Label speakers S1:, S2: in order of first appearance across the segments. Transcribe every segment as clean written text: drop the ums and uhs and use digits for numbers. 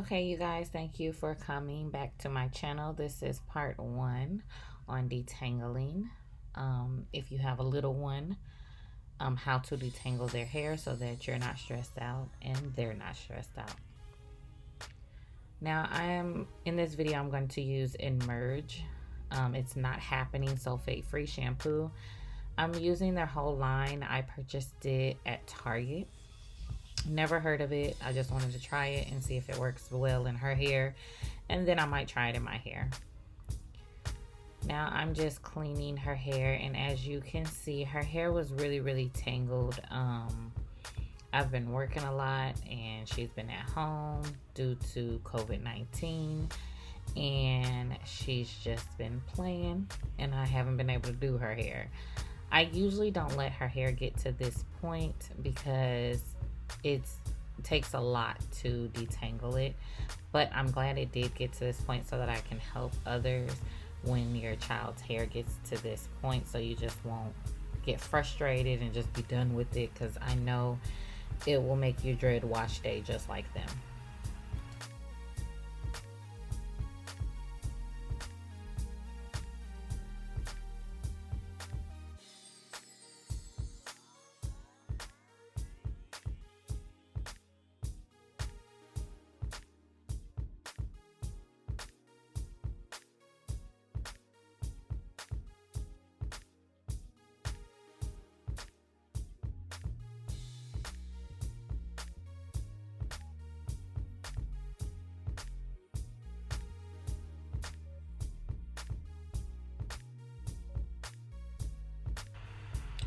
S1: Okay, you guys, thank you for coming back to my channel. This is part one on detangling. If you have a little one, how to detangle their hair so that you're not stressed out and they're not stressed out. Now, in this video, I'm going to use Emerge. It's not happening sulfate-free shampoo. I'm using their whole line. I purchased it at Target. Never heard of it. I just wanted to try it and see if it works well in her hair, and then I might try it in my hair. Now I'm just cleaning her hair, and as you can see, her hair was really tangled. I've been working a lot and she's been at home due to COVID-19, and she's just been playing and I haven't been able to do her hair. I usually don't let her hair get to this point because it takes a lot to detangle it, but I'm glad it did get to this point so that I can help others when your child's hair gets to this point, so you just won't get frustrated and just be done with it, because I know it will make you dread wash day just like them.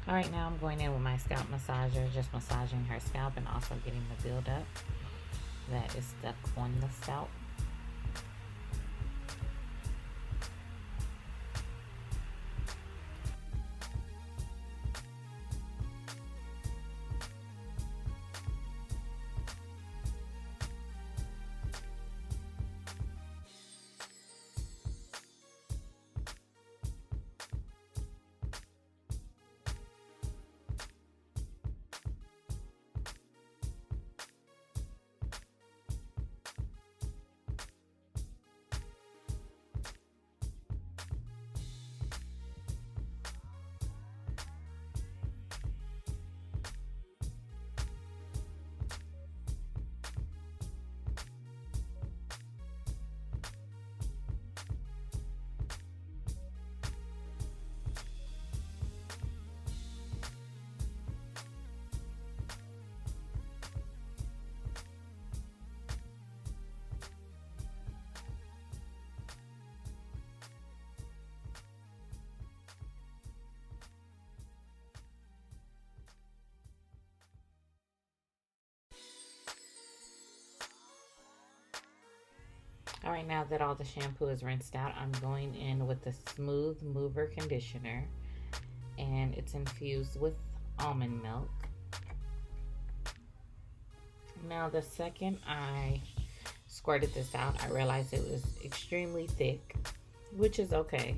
S1: All right, now I'm going in with my scalp massager, just massaging her scalp and also getting the buildup that is stuck on the scalp. All right, now that all the shampoo is rinsed out, I'm going in with the Smooth Mover Conditioner, and it's infused with almond milk. Now, the second I squirted this out, I realized it was extremely thick, which is okay.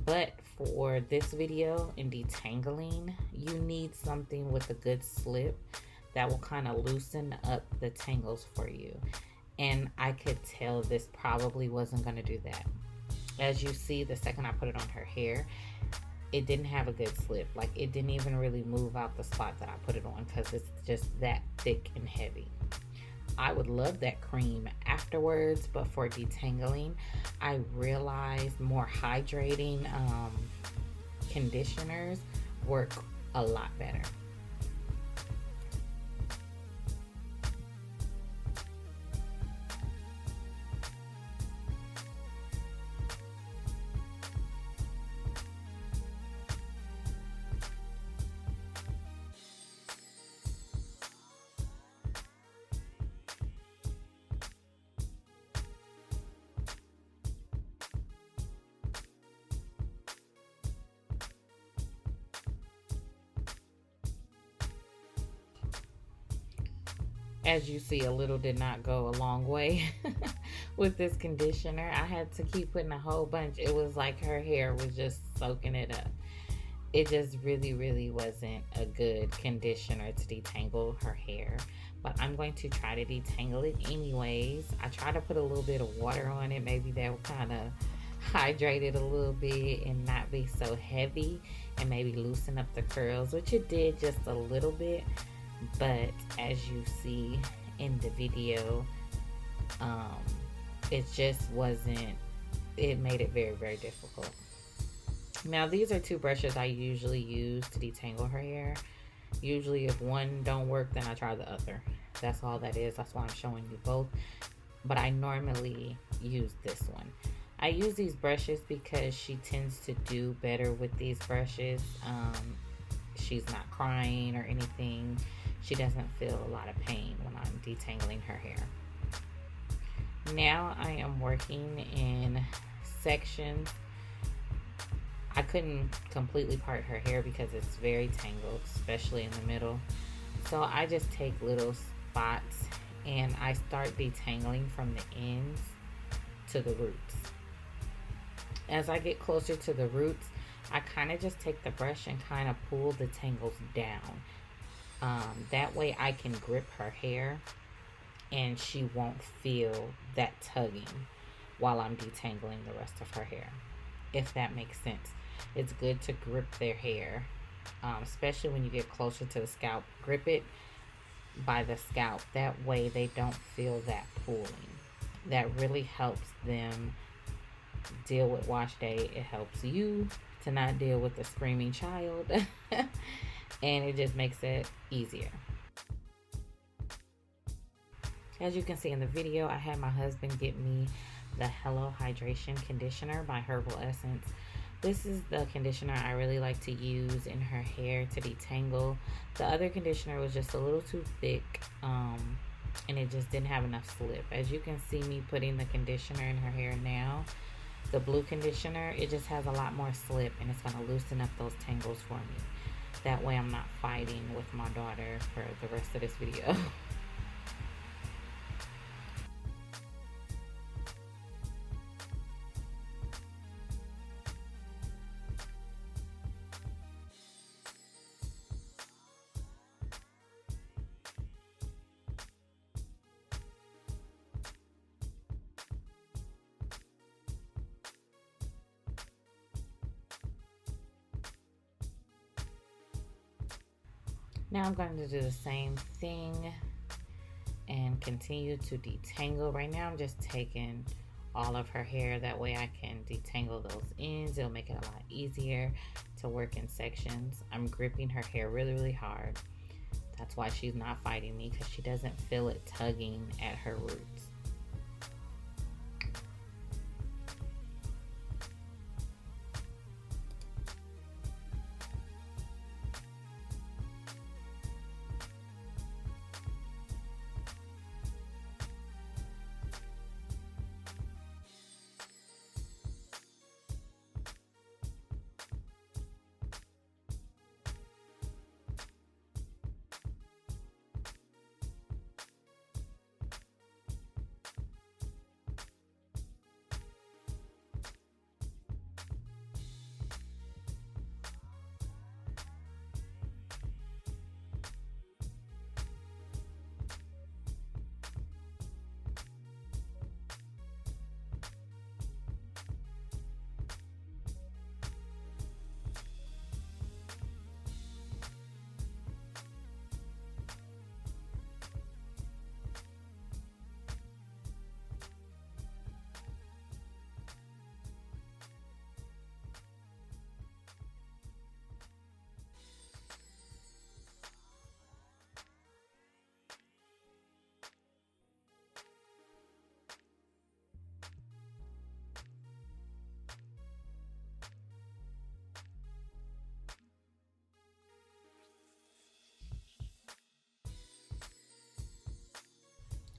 S1: But for this video in detangling, you need something with a good slip that will kind of loosen up the tangles for you. And I could tell this probably wasn't going to do that. As you see, the second I put it on her hair, it didn't have a good slip. Like, it didn't even really move out the spot that I put it on, because it's just that thick and heavy. I would love that cream afterwards, but for detangling, I realized more hydrating conditioners work a lot better. As you see, a little did not go a long way with this conditioner. I had to keep putting a whole bunch. It was like her hair was just soaking it up. It just really wasn't a good conditioner to detangle her hair. but I'm going to try to detangle it anyways. I try to put a little bit of water on it. Maybe that will kind of hydrate it a little bit and not be so heavy, and maybe loosen up the curls, which it did just a little bit. But as you see in the video, um, it just wasn't, it made it very, very difficult. Now these are two brushes I usually use to detangle her hair. Usually if one don't work, then I try the other. That's all that is. That's why I'm showing you both. But I normally use this one. I use these brushes because she tends to do better with these brushes. She's not crying or anything. She doesn't feel a lot of pain when I'm detangling her hair. Now I am working in sections. I couldn't completely part her hair because it's very tangled, especially in the middle. So I just take little spots and I start detangling from the ends to the roots. As I get closer to the roots, I kind of just take the brush and kind of pull the tangles down. That way I can grip her hair and she won't feel that tugging while I'm detangling the rest of her hair, if that makes sense. It's good to grip their hair, especially when you get closer to the scalp. Grip it by the scalp. That way they don't feel that pulling. That really helps them deal with wash day. It helps you to not deal with a screaming child. And it just makes it easier. As you can see in the video, I had my husband get me the Hello Hydration Conditioner by Herbal Essence. This is the conditioner I really like to use in her hair to detangle. The other conditioner was just a little too thick, and it just didn't have enough slip. As you can see me putting the conditioner in her hair now, the blue conditioner, it just has a lot more slip, and it's going to loosen up those tangles for me. That way I'm not fighting with my daughter for the rest of this video. Now I'm going to do the same thing and continue to detangle. Right now I'm just taking all of her hair. That way I can detangle those ends. It'll make it a lot easier to work in sections. I'm gripping her hair really, really hard. That's why she's not fighting me, because she doesn't feel it tugging at her roots.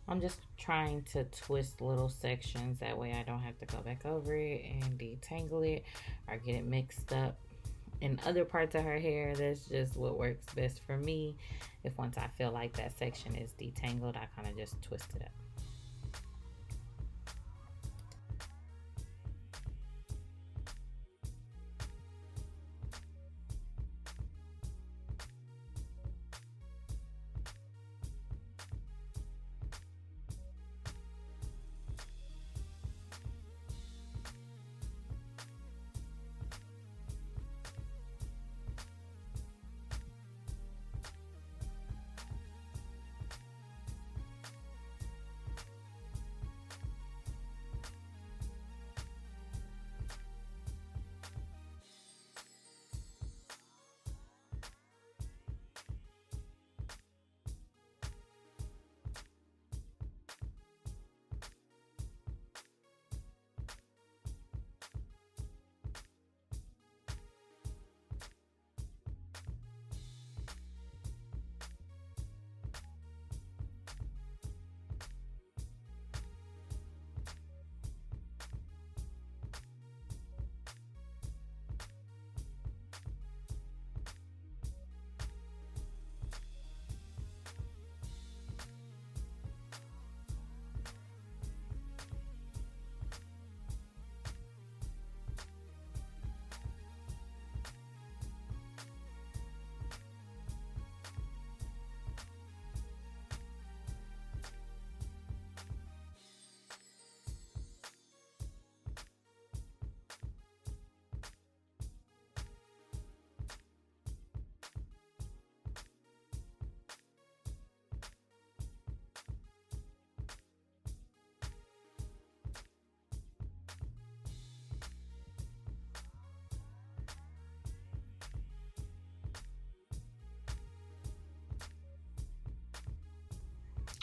S1: I'm just trying to twist little sections. That way I don't have to go back over it and detangle it or get it mixed up in other parts of her hair. That's just what works best for me. If once I feel like that section is detangled, I kind of just twist it up.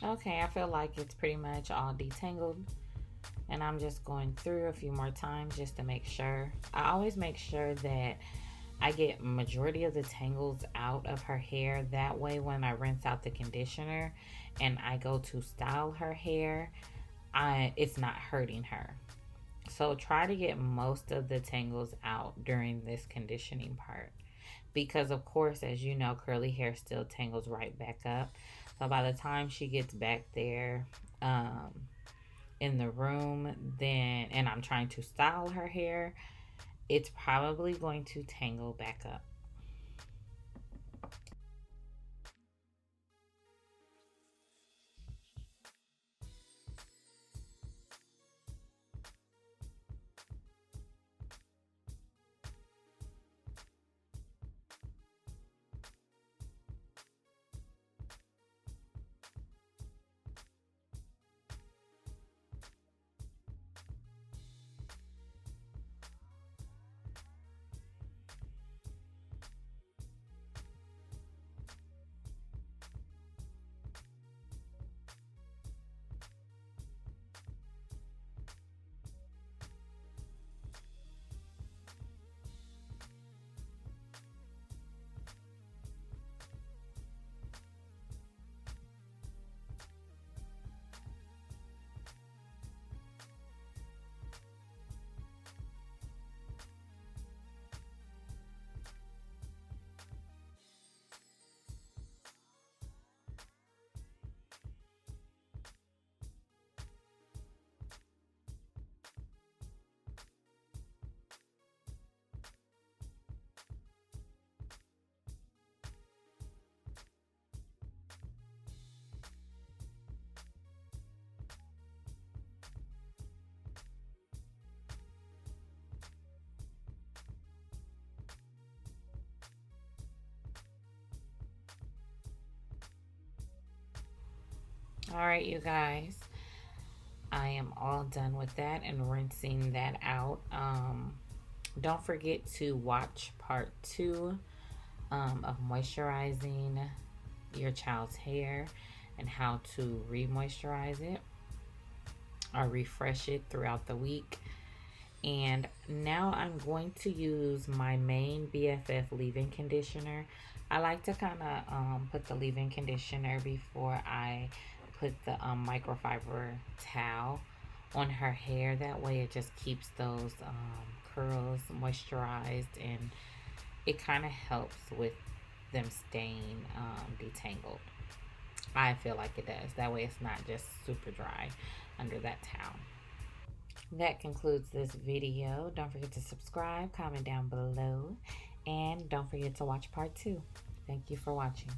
S1: Okay, I feel like it's pretty much all detangled. And I'm just going through a few more times just to make sure. I always make sure that I get majority of the tangles out of her hair. That way when I rinse out the conditioner and I go to style her hair, it's not hurting her. So try to get most of the tangles out during this conditioning part. Because of course, as you know, curly hair still tangles right back up. So by the time she gets back there, in the room, then and I'm trying to style her hair, it's probably going to tangle back up. All right, you guys, I am all done with that and rinsing that out. Don't forget to watch part two of moisturizing your child's hair and how to re-moisturize it or refresh it throughout the week. And now I'm going to use my main BFF leave-in conditioner. I like to kind of put the leave-in conditioner before I put the microfiber towel on her hair. That way it just keeps those curls moisturized, and it kind of helps with them staying detangled. I feel like it does. That way it's not just super dry under that towel. That concludes this video. Don't forget to subscribe, comment down below, and don't forget to watch part two. Thank you for watching.